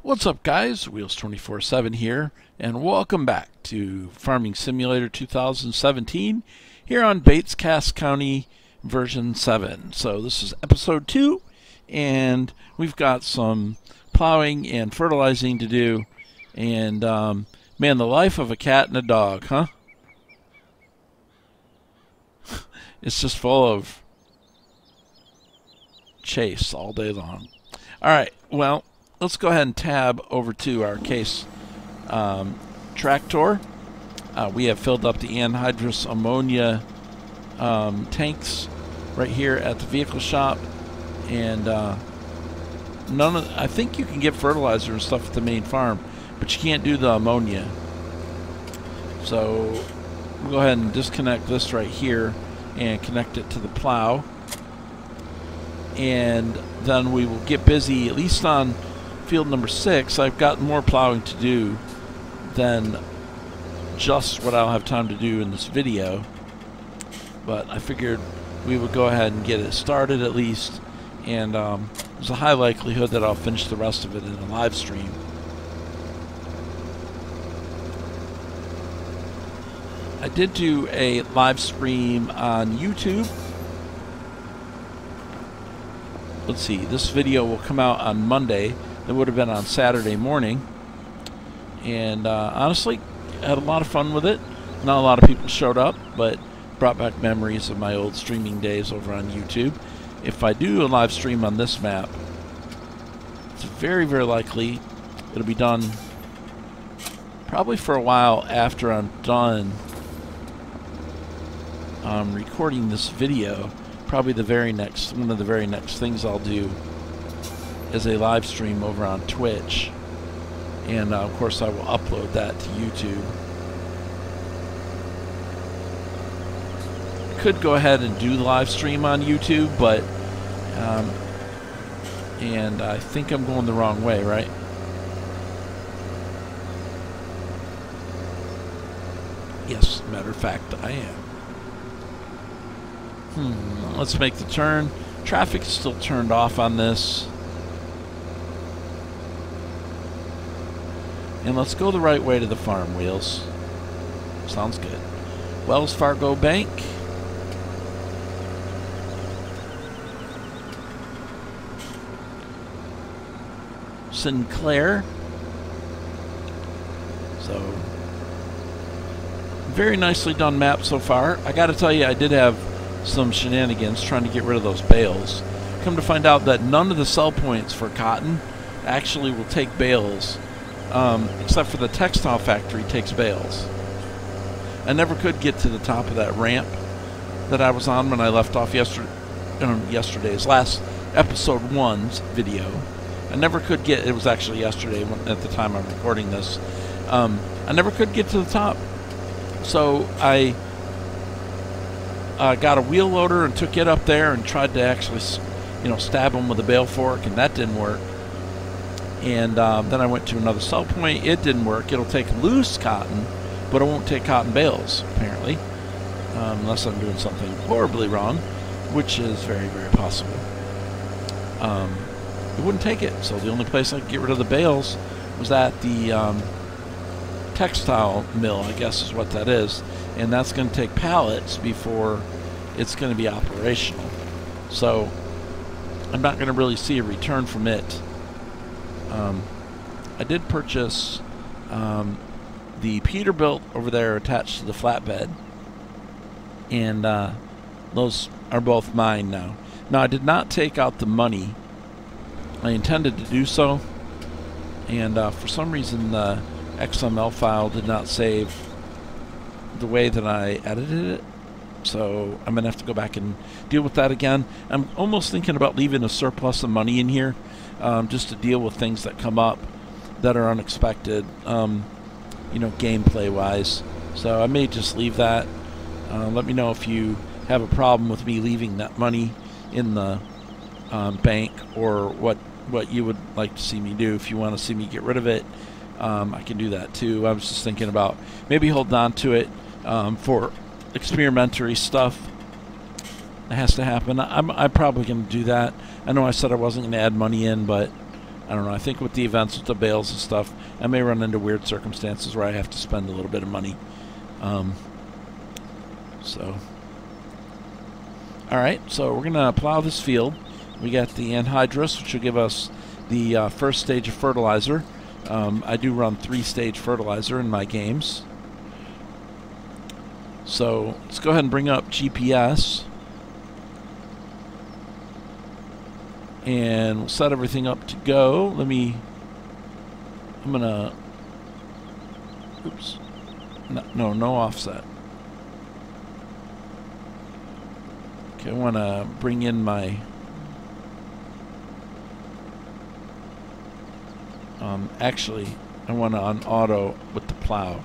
What's up, guys? Wheels 24/7 here, and welcome back to Farming Simulator 2017 here on Cass County version 7. So this is episode 2, and we've got some plowing and fertilizing to do. And man, the life of a cat and a dog, huh? It's just full of chase all day long. All right, well, let's go ahead and tab over to our Cass tractor. We have filled up the anhydrous ammonia tanks right here at the vehicle shop, and I think you can get fertilizer and stuff at the main farm, but you can't do the ammonia. So we'll go ahead and disconnect this right here and connect it to the plow, and then we will get busy at least on field number 6. I've got more plowing to do than just what I'll have time to do in this video, but I figured we would go ahead and get it started at least, and there's a high likelihood that I'll finish the rest of it in a live stream. I did do a live stream on YouTube. Let's see, this video will come out on Monday. It would have been on Saturday morning, and honestly, I had a lot of fun with it. Not a lot of people showed up, but brought back memories of my old streaming days over on YouTube. If I do a live stream on this map, it's very, very likely it'll be done probably for a while after I'm done recording this video. Probably one of the very next things I'll do is a live stream over on Twitch, and of course I will upload that to YouTube. I could go ahead and do the live stream on YouTube, but and I think I'm going the wrong way, right? Yes, matter of fact, I am. Let's make the turn. Traffic is still turned off on this. And let's go the right way to the farm, Wheels. Sounds good. Wells Fargo Bank. Sinclair. So, very nicely done map so far. I gotta tell you, I did have some shenanigans trying to get rid of those bales. Come to find out that none of the sell points for cotton actually will take bales. Except for the textile factory takes bales. I never could get to the top of that ramp that I was on when I left off yesterday's last episode 1's video. I never could get, it was actually yesterday at the time I'm recording this. I never could get to the top. So I got a wheel loader and took it up there and tried to actually, stab them with a bale fork, and that didn't work. And then I went to another sell point. It didn't work. It'll take loose cotton, but it won't take cotton bales, apparently. Unless I'm doing something horribly wrong, which is very, very possible. It wouldn't take it. So the only place I could get rid of the bales was at the textile mill, I guess is what that is. And that's going to take pallets before it's going to be operational. So I'm not going to really see a return from it. I did purchase the Peterbilt over there attached to the flatbed, and those are both mine now. Now, I did not take out the money. I intended to do so, and for some reason the XML file did not save the way that I edited it, so I'm going to have to go back and deal with that again. I'm almost thinking about leaving a surplus of money in here, just to deal with things that come up that are unexpected, gameplay wise. So I may just leave that. Let me know if you have a problem with me leaving that money in the bank, or what you would like to see me do. If you want to see me get rid of it, I can do that too. I was just thinking about maybe holding on to it for experimentary stuff. It has to happen. I'm probably going to do that. I know I said I wasn't going to add money in, but I don't know. I think with the events, with the bales and stuff, I may run into weird circumstances where I have to spend a little bit of money. Alright, so we're going to plow this field. We got the anhydrous, which will give us the first stage of fertilizer. I do run 3-stage fertilizer in my games. So let's go ahead and bring up GPS. And we'll set everything up to go. I'm gonna, oops, no offset. Okay, I want to bring in my, actually, I want to on auto with the plow.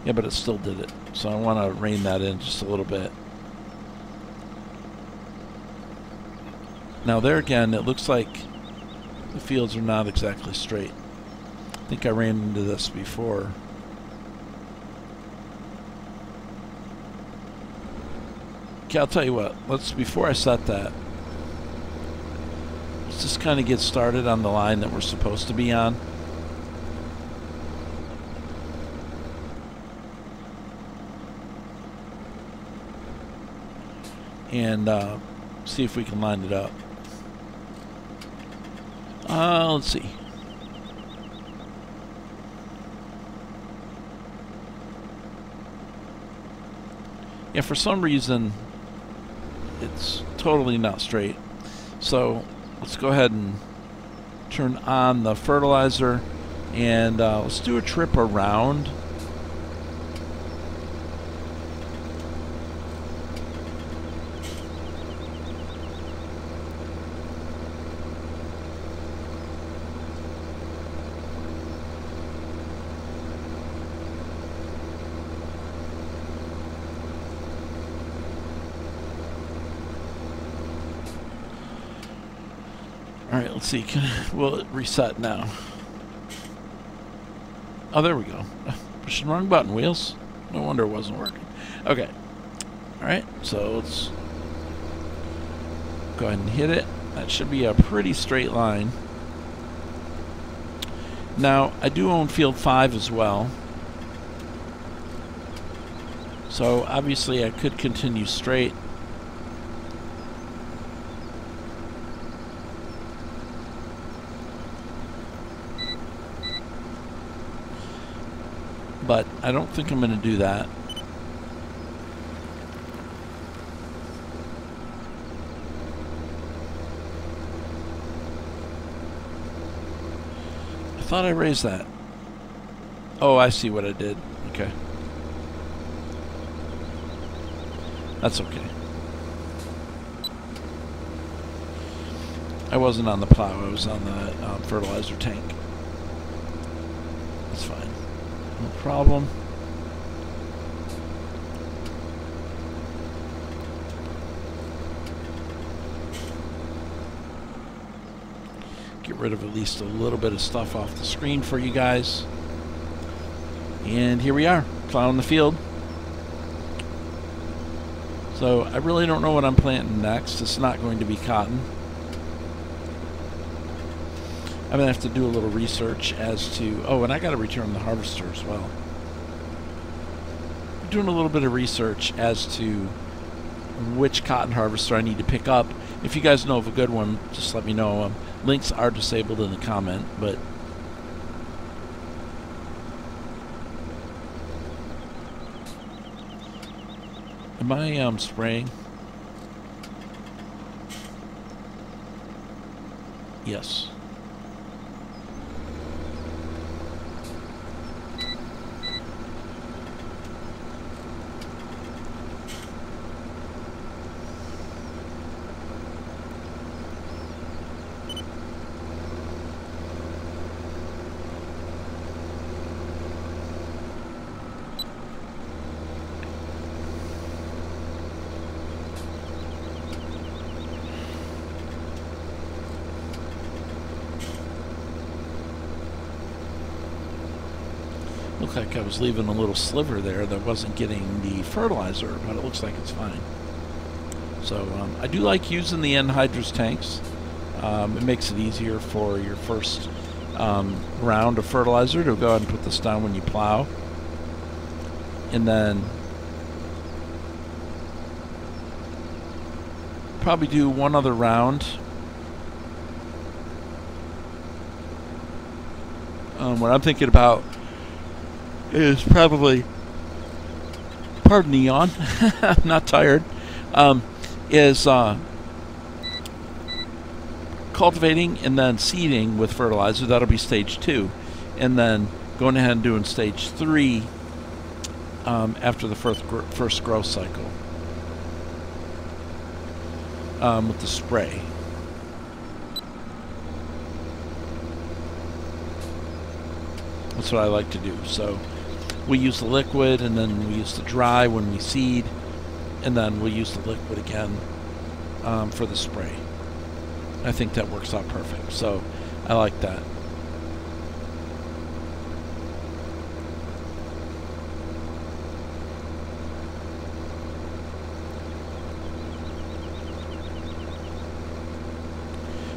Yeah, but it still did it. So I want to rein that in just a little bit. Now there again, it looks like the fields are not exactly straight. I think I ran into this before. Okay, I'll tell you what. Before I set that, let's just kind of get started on the line that we're supposed to be on. And see if we can line it up. Let's see. Yeah, for some reason, it's totally not straight. So let's go ahead and turn on the fertilizer, and let's do a trip around. Alright, let's see. Will it reset now? Oh, there we go. Pushing the wrong button, Wheels. No wonder it wasn't working. Okay. Alright, so let's go ahead and hit it. That should be a pretty straight line. Now, I do own Field 5 as well. So, obviously, I could continue straight. But I don't think I'm going to do that. I thought I raised that. Oh, I see what I did. Okay. That's okay. I wasn't on the plow. I was on the fertilizer tank. That's fine. No problem. Get rid of at least a little bit of stuff off the screen for you guys. And here we are, plowing the field. So I really don't know what I'm planting next. It's not going to be cotton. I'm going to have to do a little research as to... Oh, and I got to return the harvester as well. I'm doing a little bit of research as to which cotton harvester I need to pick up. If you guys know of a good one, just let me know. Links are disabled in the comment, but... Am I spraying? Yes. Looked like I was leaving a little sliver there that wasn't getting the fertilizer, but it looks like it's fine. So I do like using the anhydrous tanks. It makes it easier for your first round of fertilizer to go ahead and put this down when you plow. And then probably do one other round. What I'm thinking about is probably, pardon the yawn, I'm not tired, is cultivating and then seeding with fertilizer. That'll be stage 2. And then going ahead and doing stage 3 after the first growth cycle with the spray. That's what I like to do. So we use the liquid, and then we use the dry when we seed, and then we'll use the liquid again for the spray. I think that works out perfect. So I like that.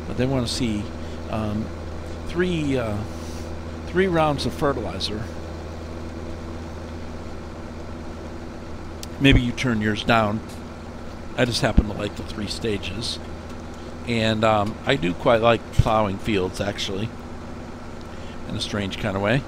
But they want to see three rounds of fertilizer. Maybe you turn yours down. I just happen to like the 3 stages. And I do quite like plowing fields, actually, in a strange kind of way.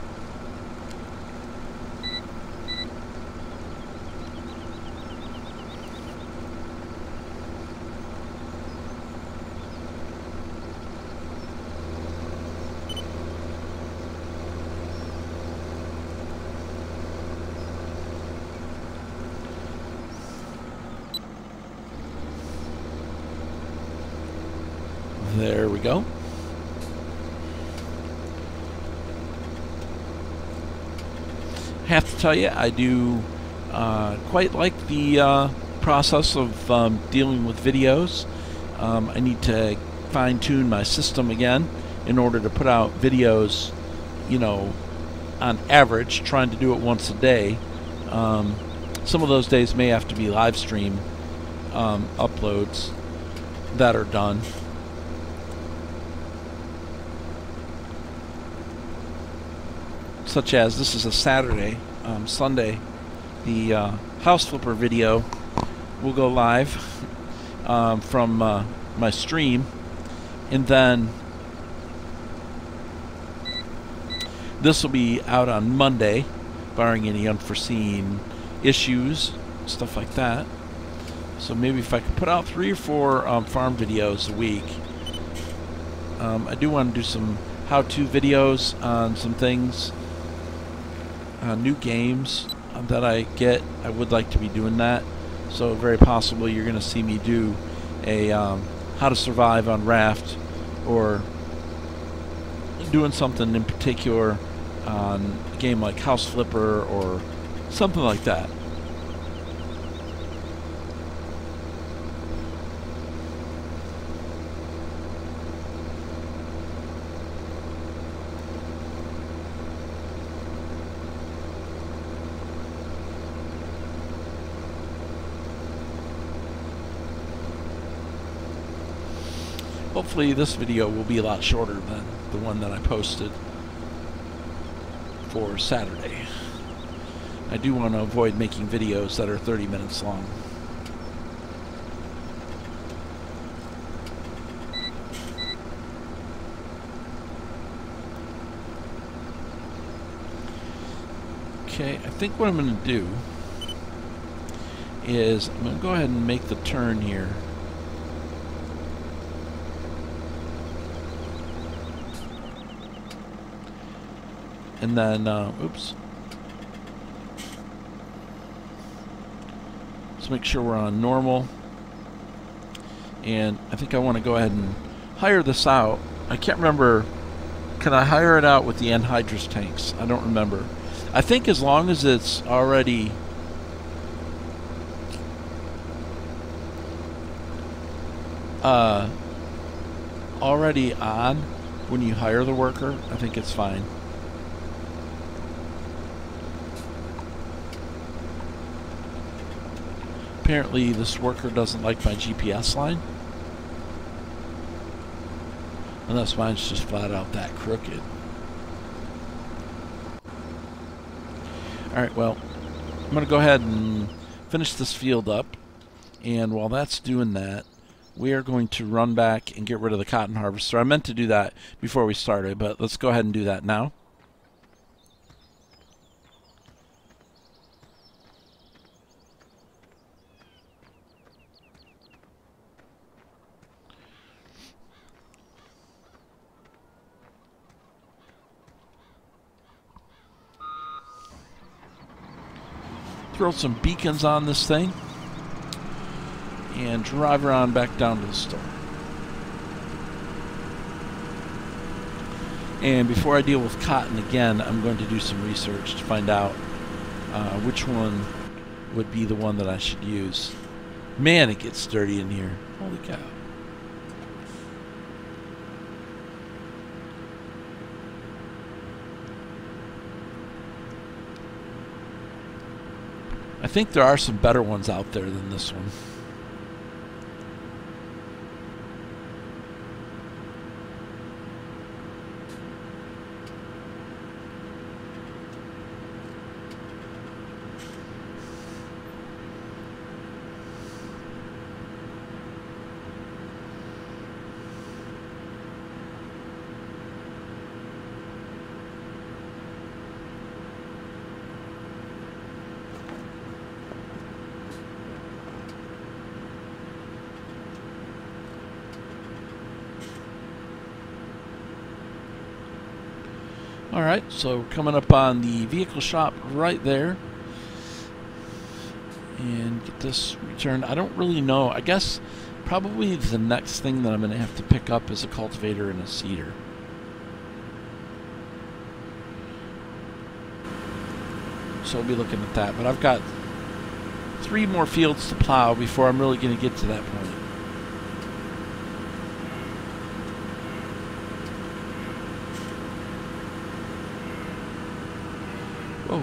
There we go. I have to tell you, I do quite like the process of dealing with videos. I need to fine-tune my system again in order to put out videos, you know, on average, trying to do it once a day. Some of those days may have to be live stream uploads that are done. Such as, this is a Saturday, Sunday, the house flipper video will go live from my stream, and then this will be out on Monday, barring any unforeseen issues, stuff like that. So maybe if I could put out 3 or 4 farm videos a week. I do want to do some how-to videos on some things. New games that I get. I would like to be doing that, so very possible you're going to see me do a how to survive on Raft, or doing something in particular on a game like House Flipper or something like that. Hopefully this video will be a lot shorter than the one that I posted for Saturday. I do want to avoid making videos that are 30 minutes long. Okay, I think what I'm going to do is I'm going to go ahead and make the turn here. And then, oops. Let's make sure we're on normal. And I think I want to go ahead and hire this out. I can't remember. Can I hire it out with the anhydrous tanks? I don't remember. I think as long as it's already on when you hire the worker, I think it's fine. Apparently this worker doesn't like my GPS line. Unless mine's just flat out that crooked. Alright, well, I'm going to go ahead and finish this field up. And while that's doing that, we are going to run back and get rid of the cotton harvester. I meant to do that before we started, but let's go ahead and do that now. Throw some beacons on this thing and drive around back down to the store. And before I deal with cotton again, I'm going to do some research to find out which one would be the one that I should use. Man, it gets dirty in here. Holy cow. I think there are some better ones out there than this one. Alright, so we're coming up on the vehicle shop right there. And get this returned. I don't really know. I guess probably the next thing that I'm going to have to pick up is a cultivator and a seeder. So I'll be looking at that. But I've got 3 more fields to plow before I'm really going to get to that point. Oh.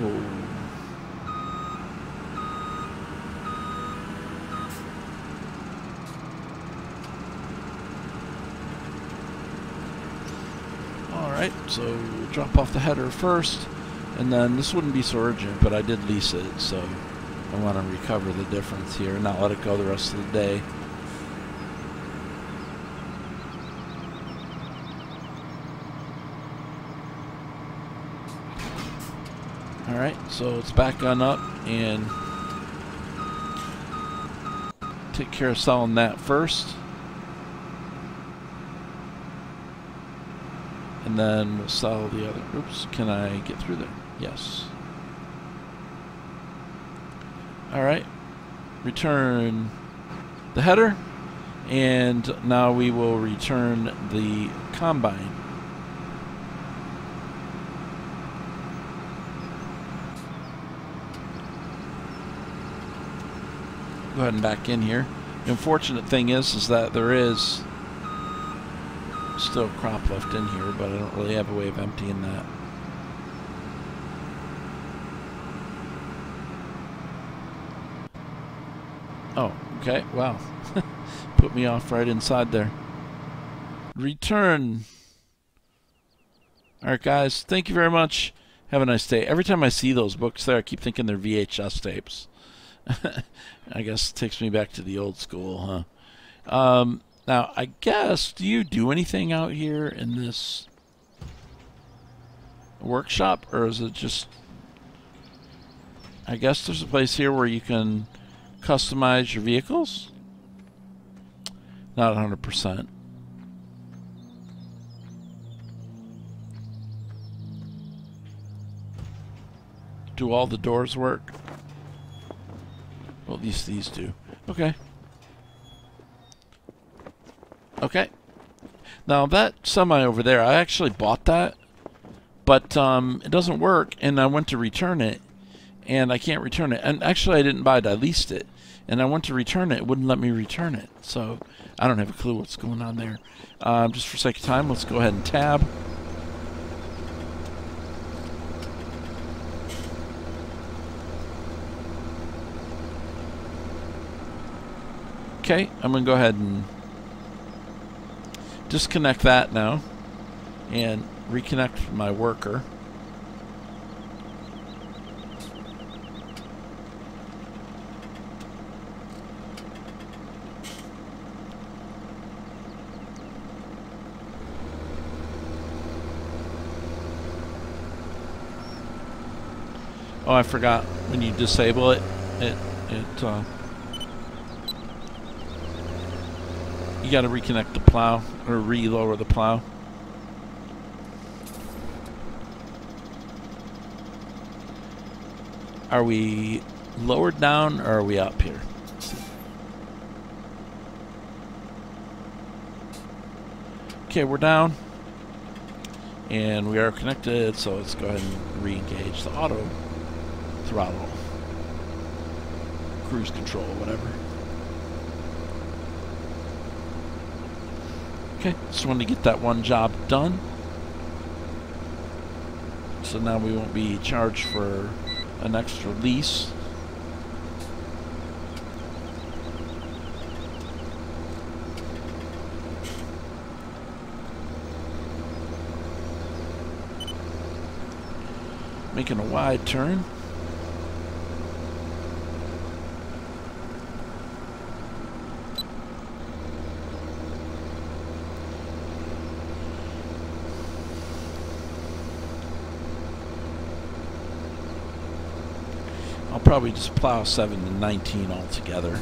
Alright, so drop off the header first, and then this wouldn't be so urgent, but I did lease it, so I want to recover the difference here and not let it go the rest of the day. Alright, so it's back on up, and take care of selling that first. And then we'll sell the other. Oops, can I get through there? Yes. Alright, return the header, and now we will return the combine. Go ahead and back in here. The unfortunate thing is that there is still crop left in here, but I don't really have a way of emptying that. Oh, okay, wow. Put me off right inside there. Return. Alright guys, thank you very much. Have a nice day. Every time I see those books there, I keep thinking they're VHS tapes. I guess it takes me back to the old school, huh? Now, I guess, do you do anything out here in this workshop, or is it just... I guess there's a place here where you can customize your vehicles? Not 100%. Do all the doors work? Well, at least these do. Okay. Okay. Now that semi over there, I actually bought that, but it doesn't work, and I went to return it, and I can't return it. And actually, I didn't buy it; I leased it, and I went to return it. It wouldn't let me return it, so I don't have a clue what's going on there. Just for sake of time, let's go ahead and tab. Okay, I'm going to go ahead and disconnect that now and reconnect my worker. Oh, I forgot, when you disable it, you got to reconnect the plow, or re-lower the plow. Are we lowered down, or are we up here? Let's see. Okay, we're down. And we are connected, so let's go ahead and re-engage the auto throttle. Cruise control, whatever. Okay, just wanted to get that one job done. So now we won't be charged for an extra lease. Making a wide turn. I'll probably just plow 7 and 19 altogether.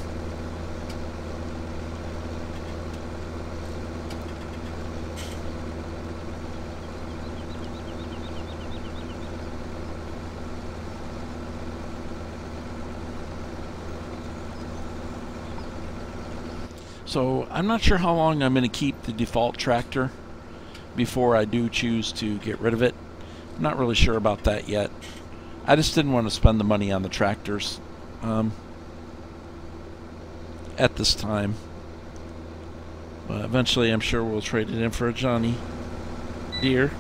So I'm not sure how long I'm going to keep the default tractor before I do choose to get rid of it. I'm not really sure about that yet. I just didn't want to spend the money on the tractors at this time. But eventually I'm sure we'll trade it in for a Johnny Deere.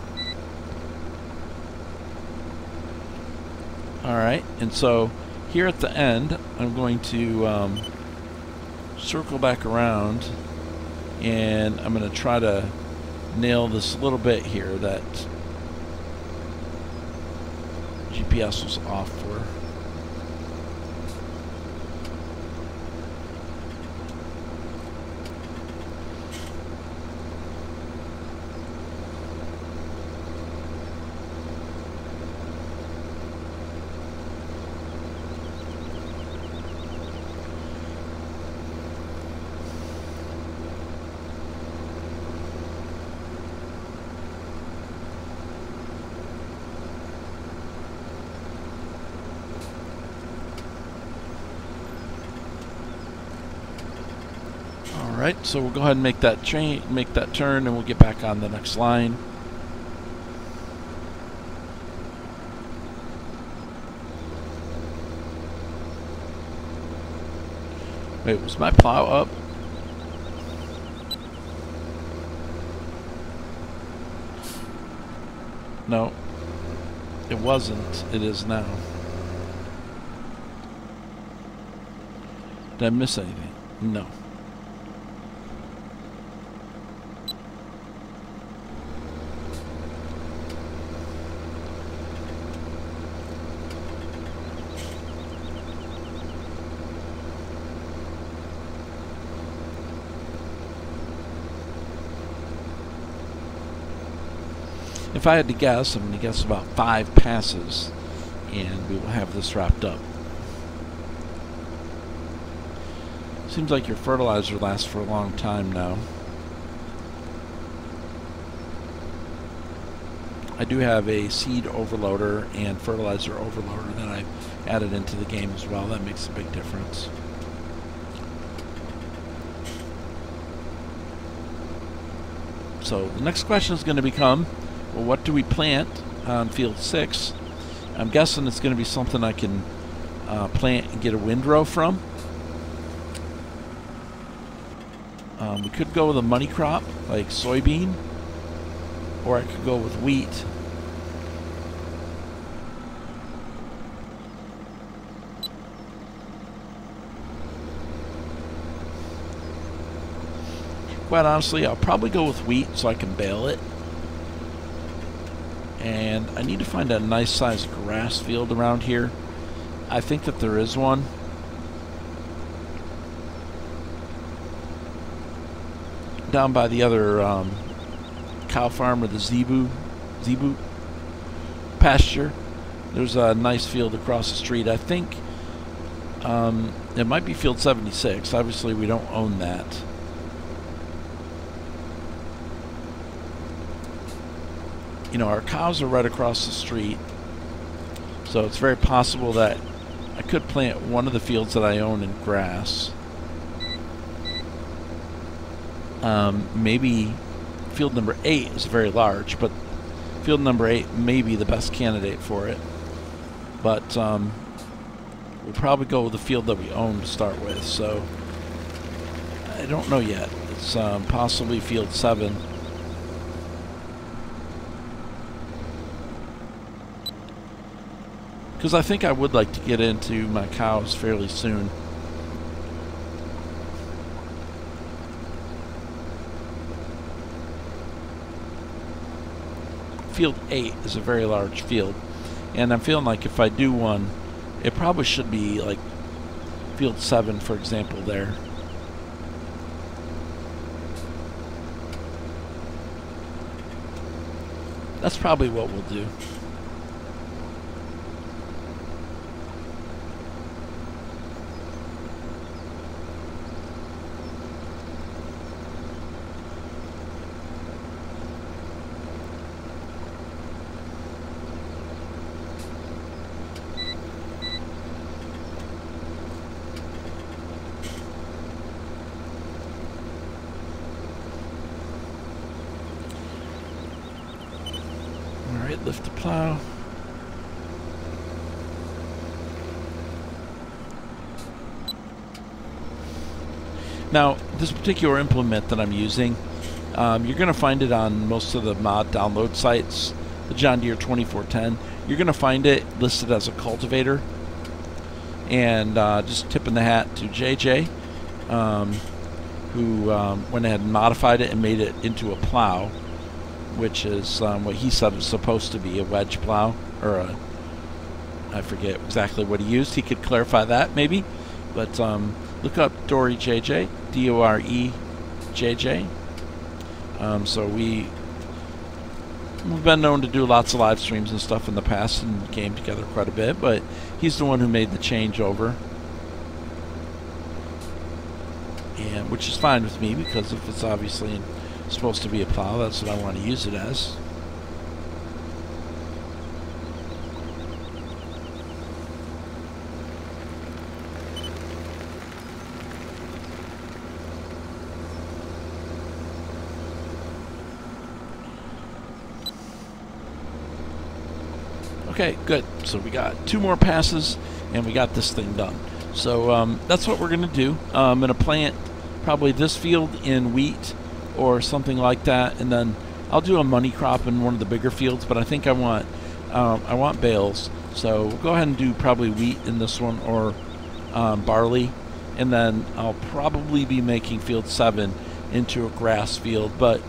Alright, and so here at the end I'm going to circle back around, and I'm going to try to nail this little bit here that GPS was off for. Alright, so we'll go ahead and make that turn, and we'll get back on the next line. Wait, was my plow up? No, it wasn't. It is now. Did I miss anything? No. If I had to guess, I'm going to guess about 5 passes, and we will have this wrapped up. Seems like your fertilizer lasts for a long time now. I do have a seed overloader and fertilizer overloader that I've added into the game as well. That makes a big difference. So the next question is going to become, well, what do we plant on field 6? I'm guessing it's going to be something I can plant and get a windrow from. We could go with a money crop like soybean, or I could go with wheat. quite honestly, I'll probably go with wheat so I can bale it. And I need to find a nice sized grass field around here. I think that there is one. Down by the other cow farm, or the zebu pasture. There's a nice field across the street. I think it might be field 76. Obviously, we don't own that. You know, our cows are right across the street, so it's very possible that I could plant one of the fields that I own in grass. Maybe field number 8 is very large, but field number 8 may be the best candidate for it. But we'll probably go with the field that we own to start with, so I don't know yet. It's possibly field 7. Because I think I would like to get into my cows fairly soon. Field 8 is a very large field, and I'm feeling like if I do one, it probably should be like field 7, for example, there. That's probably what we'll do. Lift the plow. Now, this particular implement that I'm using, you're going to find it on most of the mod download sites. The John Deere 2410. You're going to find it listed as a cultivator. And just tipping the hat to JJ, who went ahead and modified it and made it into a plow, which is what he said was supposed to be a wedge plow, or a, I forget exactly what he used. He could clarify that maybe, but look up Dory JJ, D-O-R-E-J-J. So we've been known to do lots of live streams and stuff in the past and came together quite a bit, but he's the one who made the changeover, and which is fine with me, because if it's obviously supposed to be a plow, that's what I want to use it as. Okay, good. So we got 2 more passes and we got this thing done. So that's what we're going to do. I'm going to plant probably this field in wheat or something like that, and then I'll do a money crop in one of the bigger fields, but I think I want bales, so we'll go ahead and do probably wheat in this one, or barley, and then I'll probably be making field 7 into a grass field, but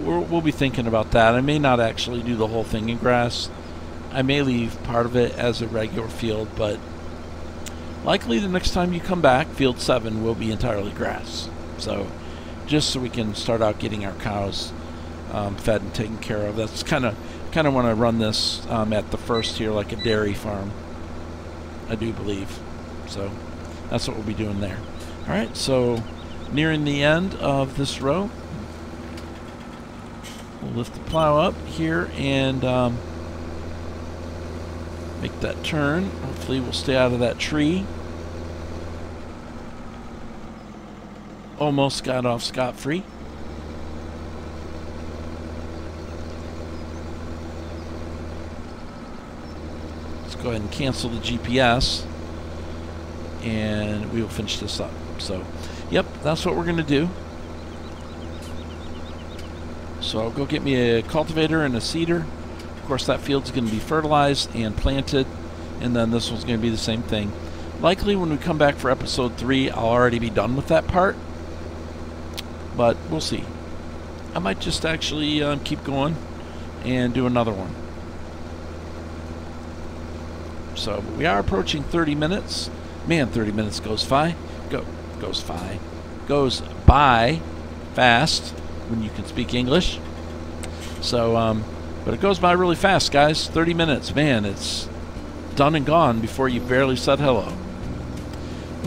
we'll be thinking about that. I may not actually do the whole thing in grass. I may leave part of it as a regular field, but likely the next time you come back, field 7 will be entirely grass. So just so we can start out getting our cows fed and taken care of. That's kind of want to run this at the first here like a dairy farm, I do believe. So that's what we'll be doing there. All right, so nearing the end of this row, we'll lift the plow up here and make that turn. Hopefully we'll stay out of that tree. Almost got off scot-free. Let's go ahead and cancel the GPS, and we will finish this up. So, yep, that's what we're going to do. So I'll go get me a cultivator and a seeder. Of course, that field's going to be fertilized and planted, and then this one's going to be the same thing. Likely when we come back for episode 3, I'll already be done with that part. but we'll see. I might just actually keep going and do another one. So we are approaching 30 minutes. Man, 30 minutes goes by fast when you can speak English. So, but it goes by really fast, guys. 30 minutes, man, it's done and gone before you barely said hello.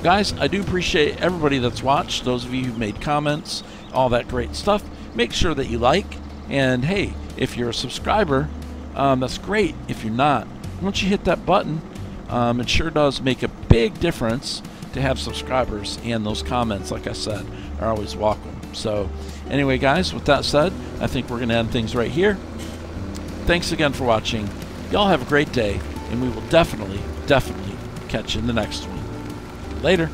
Guys, I do appreciate everybody that's watched, those of you who've made comments, all that great stuff. Make sure that you like, and hey, if you're a subscriber, that's great. If you're not, once you hit that button, it sure does make a big difference to have subscribers, and those comments, like I said, are always welcome. So anyway, guys, with that said, I think we're going to end things right here. Thanks again for watching. Y'all have a great day, and we will definitely catch you in the next one. Later.